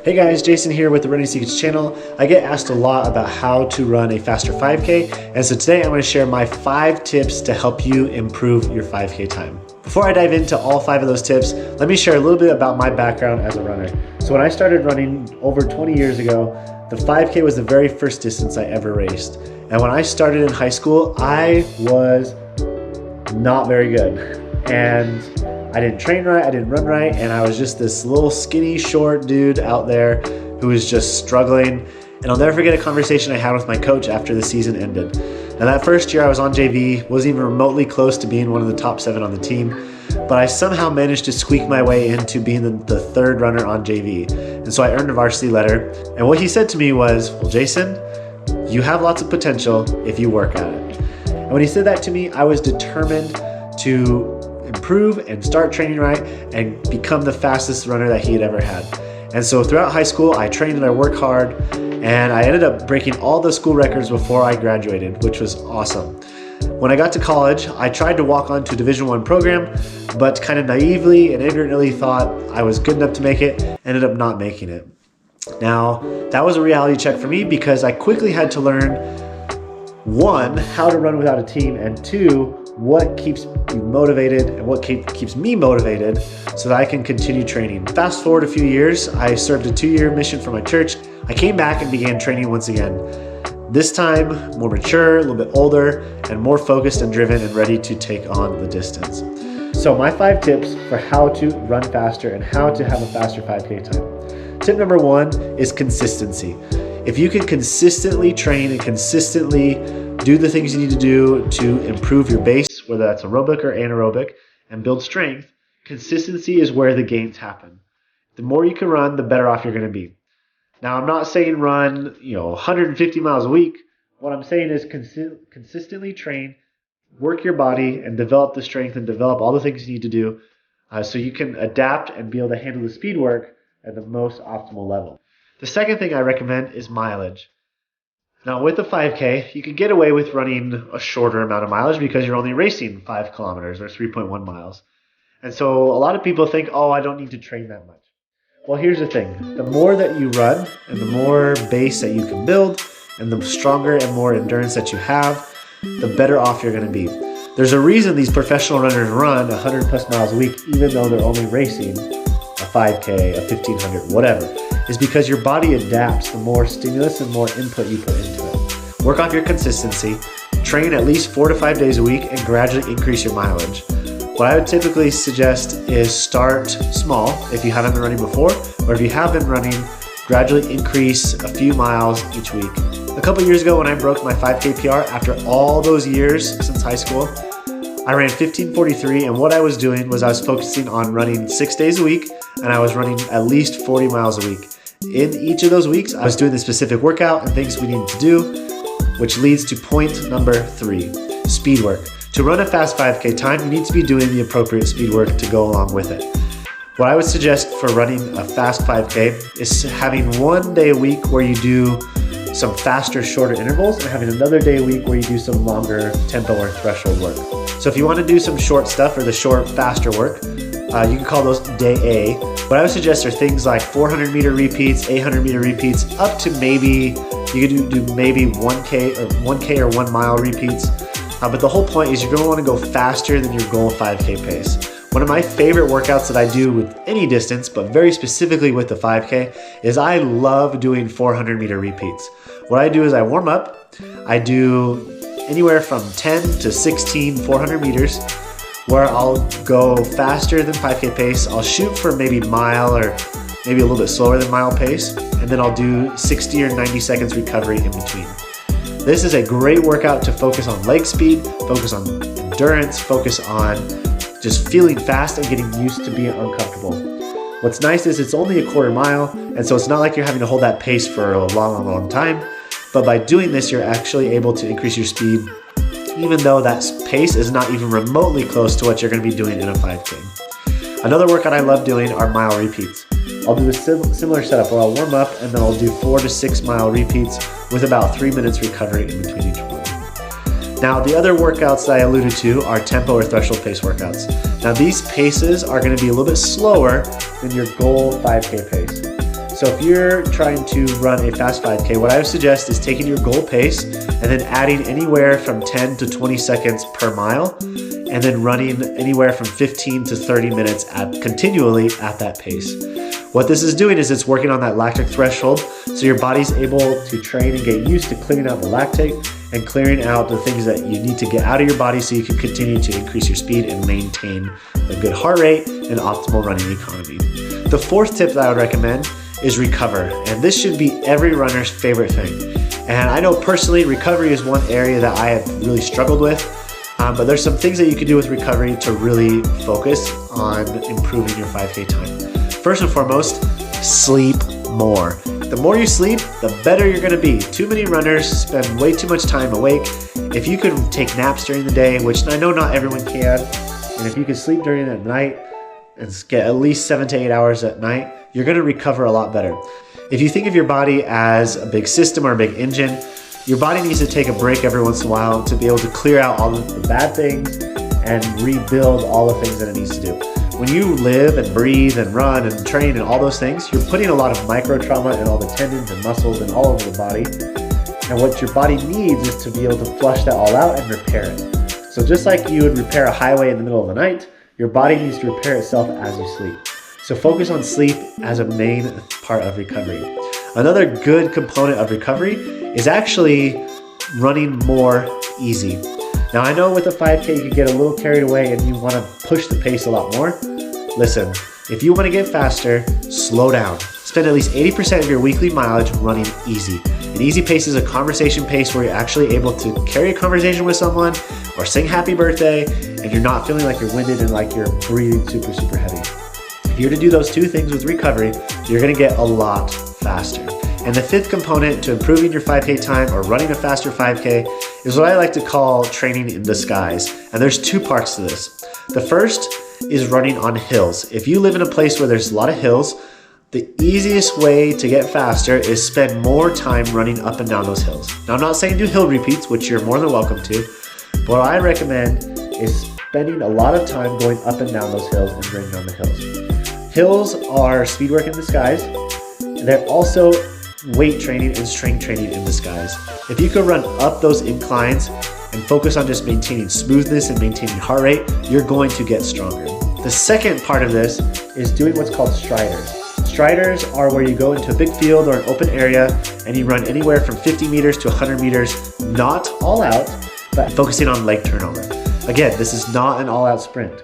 Hey guys, Jason here with the Running Secrets channel. I get asked a lot about how to run a faster 5K, and so today I'm going to share my 5 tips to help you improve your 5K time. Before I dive into all 5 of those tips, let me share a little bit about my background as a runner. So when I started running over 20 years ago, the 5K was the very first distance I ever raced. And when I started in high school, I was not very good. And I didn't train right, I didn't run right, and I was just this little skinny, short dude out there who was just struggling. And I'll never forget a conversation I had with my coach after the season ended. Now that first year I was on JV, wasn't even remotely close to being one of the top 7 on the team, but I somehow managed to squeak my way into being the 3rd runner on JV. And so I earned a varsity letter. And what he said to me was, well, Jason, you have lots of potential if you work at it. And when he said that to me, I was determined to improve and start training right and become the fastest runner that he had ever had. And so throughout high school, I trained and I worked hard, and I ended up breaking all the school records before I graduated, which was awesome. When I got to college, I tried to walk on to a Division I program, but kind of naively and ignorantly thought I was good enough to make it, ended up not making it. Now, that was a reality check for me because I quickly had to learn, 1, how to run without a team, and 2, what keeps you motivated and what keeps me motivated so that I can continue training. Fast forward a few years, I served a 2-year mission for my church. I came back and began training once again. This time, more mature, a little bit older, and more focused and driven and ready to take on the distance. So my 5 tips for how to run faster and how to have a faster 5K time. Tip number 1 is consistency. If you can consistently train and consistently do the things you need to do to improve your base, whether that's aerobic or anaerobic, and build strength, consistency is where the gains happen. The more you can run, the better off you're going to be. Now, I'm not saying run 150 miles a week. What I'm saying is consistently train, work your body, and develop the strength and develop all the things you need to do so you can adapt and be able to handle the speed work at the most optimal level. The second thing I recommend is mileage. Now with the 5K, you can get away with running a shorter amount of mileage because you're only racing 5 kilometers or 3.1 miles. And so a lot of people think, oh, I don't need to train that much. Well, here's the thing. The more that you run and the more base that you can build and the stronger and more endurance that you have, the better off you're going to be. There's a reason these professional runners run 100 plus miles a week even though they're only racing a 5K, a 1500, whatever. Is because your body adapts the more stimulus and more input you put into it. Work off your consistency, train at least 4 to 5 days a week, and gradually increase your mileage. What I would typically suggest is start small if you haven't been running before, or if you have been running, gradually increase a few miles each week. A couple years ago when I broke my 5K PR after all those years since high school, I ran 15:43, and what I was doing was I was focusing on running 6 days a week, and I was running at least 40 miles a week. In each of those weeks, I was doing the specific workout and things we needed to do, which leads to point number 3, speed work. To run a fast 5K time, you need to be doing the appropriate speed work to go along with it. What I would suggest for running a fast 5K is having 1 day a week where you do some faster, shorter intervals, and having another day a week where you do some longer tempo or threshold work. So if you want to do some short stuff or the short, faster work, you can call those day A. What I would suggest are things like 400 meter repeats, 800 meter repeats, up to maybe, you could do maybe 1K or 1 mile repeats. But the whole point is you're going to want to go faster than your goal 5K pace. One of my favorite workouts that I do with any distance, but very specifically with the 5K, is I love doing 400 meter repeats. What I do is I warm up, I do anywhere from 10 to 16 400 meters, where I'll go faster than 5K pace. I'll shoot for maybe mile or maybe a little bit slower than mile pace, and then I'll do 60 or 90 seconds recovery in between. This is a great workout to focus on leg speed, focus on endurance, focus on just feeling fast and getting used to being uncomfortable. What's nice is it's only a quarter mile, and so it's not like you're having to hold that pace for a long time, but by doing this, you're actually able to increase your speed even though that pace is not even remotely close to what you're going to be doing in a 5K. Another workout I love doing are mile repeats. I'll do a similar setup where I'll warm up and then I'll do 4 to 6 mile repeats with about 3 minutes recovery in between each one. Now, the other workouts that I alluded to are tempo or threshold pace workouts. Now, these paces are going to be a little bit slower than your goal 5K pace. So if you're trying to run a fast 5K, what I would suggest is taking your goal pace and then adding anywhere from 10 to 20 seconds per mile, and then running anywhere from 15 to 30 minutes continually at that pace. What this is doing is it's working on that lactic threshold, so your body's able to train and get used to clearing out the lactate and clearing out the things that you need to get out of your body so you can continue to increase your speed and maintain a good heart rate and optimal running economy. The fourth tip that I would recommend is recover, and this should be every runner's favorite thing. And I know personally recovery is one area that I have really struggled with, but there's some things that you can do with recovery to really focus on improving your 5K time. First and foremost, sleep more. The more you sleep, the better you're gonna be. Too many runners spend way too much time awake. If you could take naps during the day, which I know not everyone can, and if you could sleep during the night and get at least 7 to 8 hours at night, you're gonna recover a lot better. If you think of your body as a big system or a big engine, your body needs to take a break every once in a while to be able to clear out all of the bad things and rebuild all the things that it needs to do. When you live and breathe and run and train and all those things, you're putting a lot of micro trauma in all the tendons and muscles and all over the body. And what your body needs is to be able to flush that all out and repair it. So just like you would repair a highway in the middle of the night, your body needs to repair itself as you sleep. So focus on sleep as a main part of recovery. Another good component of recovery is actually running more easy. Now I know with a 5K you can get a little carried away and you want to push the pace a lot more. Listen, if you want to get faster, slow down. Spend at least 80% of your weekly mileage running easy. An easy pace is a conversation pace where you're actually able to carry a conversation with someone or sing happy birthday and you're not feeling like you're winded and like you're breathing super, super heavy. If you're to do those two things with recovery, you're going to get a lot faster. And the fifth component to improving your 5K time or running a faster 5K is what I like to call training in disguise. And there's two parts to this. The first is running on hills. If you live in a place where there's a lot of hills, the easiest way to get faster is spend more time running up and down those hills. Now I'm not saying do hill repeats, which you're more than welcome to, but what I recommend is spending a lot of time going up and down those hills and running down the hills. Hills are speed work in disguise, and they're also weight training and strength training in disguise. If you can run up those inclines and focus on just maintaining smoothness and maintaining heart rate, you're going to get stronger. The second part of this is doing what's called striders. Striders are where you go into a big field or an open area and you run anywhere from 50 meters to 100 meters, not all out, but focusing on leg turnover. Again, this is not an all-out sprint.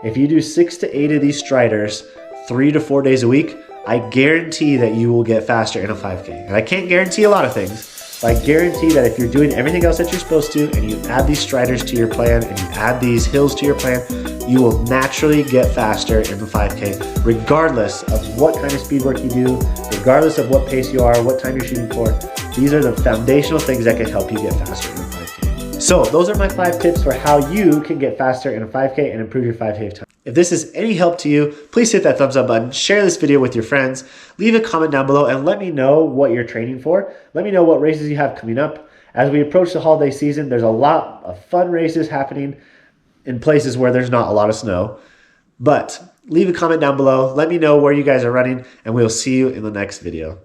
If you do 6 to 8 of these striders 3 to 4 days a week, I guarantee that you will get faster in a 5K. And I can't guarantee a lot of things, but I guarantee that if you're doing everything else that you're supposed to and you add these striders to your plan and you add these hills to your plan, you will naturally get faster in the 5K, regardless of what kind of speed work you do, regardless of what pace you are, what time you're shooting for. These are the foundational things that can help you get faster in a 5K. So those are my 5 tips for how you can get faster in a 5K and improve your 5K time. If this is any help to you, please hit that thumbs up button, share this video with your friends, leave a comment down below and let me know what you're training for. Let me know what races you have coming up. As we approach the holiday season, there's a lot of fun races happening in places where there's not a lot of snow. But leave a comment down below, let me know where you guys are running, and we'll see you in the next video.